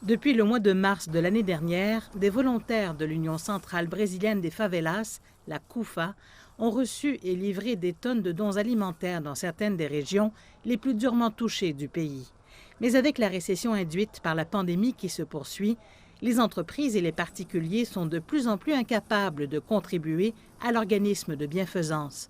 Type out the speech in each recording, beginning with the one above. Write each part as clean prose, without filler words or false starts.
Depuis le mois de mars de l'année dernière, des volontaires de l'Union centrale brésilienne des favelas, la CUFA, ont reçu et livré des tonnes de dons alimentaires dans certaines des régions les plus durement touchées du pays. Mais avec la récession induite par la pandémie qui se poursuit, les entreprises et les particuliers sont de plus en plus incapables de contribuer à l'organisme de bienfaisance.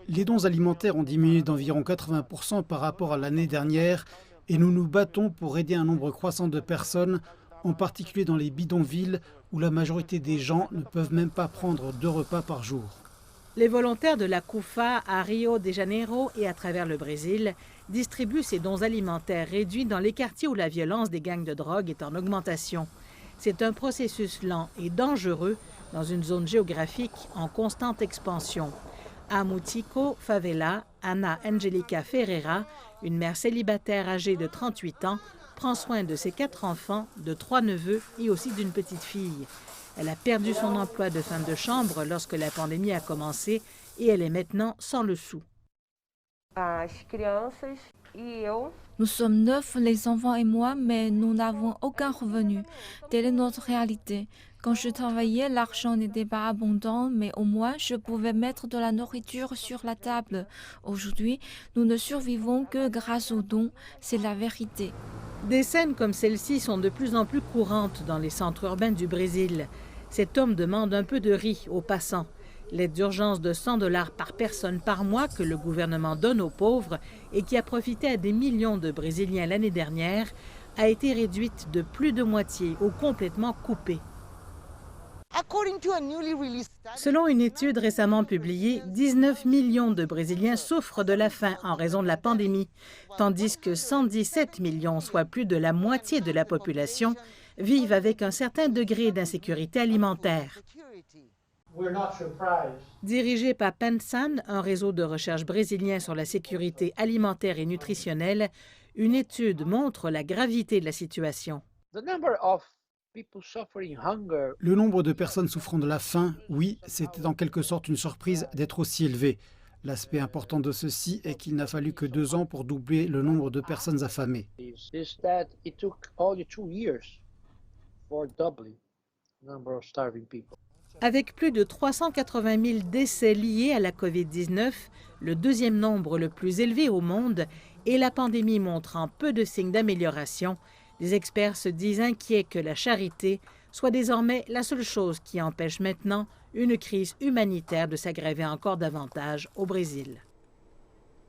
Les dons alimentaires ont diminué d'environ 80% par rapport à l'année dernière et nous nous battons pour aider un nombre croissant de personnes, en particulier dans les bidonvilles où la majorité des gens ne peuvent même pas prendre 2 repas par jour. Les volontaires de la CUFA à Rio de Janeiro et à travers le Brésil distribuent ces dons alimentaires réduits dans les quartiers où la violence des gangs de drogue est en augmentation. C'est un processus lent et dangereux dans une zone géographique en constante expansion. À Mutico, favela, Ana Angelica Ferreira, une mère célibataire âgée de 38 ans, prend soin de ses 4 enfants, de 3 neveux et aussi d'une petite fille. Elle a perdu son emploi de femme de chambre lorsque la pandémie a commencé et elle est maintenant sans le sou. Nous sommes 9, les enfants et moi, mais nous n'avons aucun revenu. Telle est notre réalité. Quand je travaillais, l'argent n'était pas abondant, mais au moins je pouvais mettre de la nourriture sur la table. Aujourd'hui, nous ne survivons que grâce aux dons, c'est la vérité. Des scènes comme celle-ci sont de plus en plus courantes dans les centres urbains du Brésil. Cet homme demande un peu de riz aux passants. L'aide d'urgence de 100 $ par personne par mois que le gouvernement donne aux pauvres et qui a profité à des millions de Brésiliens l'année dernière a été réduite de plus de moitié ou complètement coupée. Selon une étude récemment publiée, 19 millions de Brésiliens souffrent de la faim en raison de la pandémie, tandis que 117 millions, soit plus de la moitié de la population, vivent avec un certain degré d'insécurité alimentaire. Dirigé par Pensan, un réseau de recherche brésilien sur la sécurité alimentaire et nutritionnelle, une étude montre la gravité de la situation. Le nombre de personnes souffrant de la faim, oui, c'était en quelque sorte une surprise d'être aussi élevé. L'aspect important de ceci est qu'il n'a fallu que 2 ans pour doubler le nombre de personnes affamées. Avec plus de 380 000 décès liés à la COVID-19, le deuxième nombre le plus élevé au monde, et la pandémie montrant peu de signes d'amélioration, les experts se disent inquiets que la charité soit désormais la seule chose qui empêche maintenant une crise humanitaire de s'aggraver encore davantage au Brésil.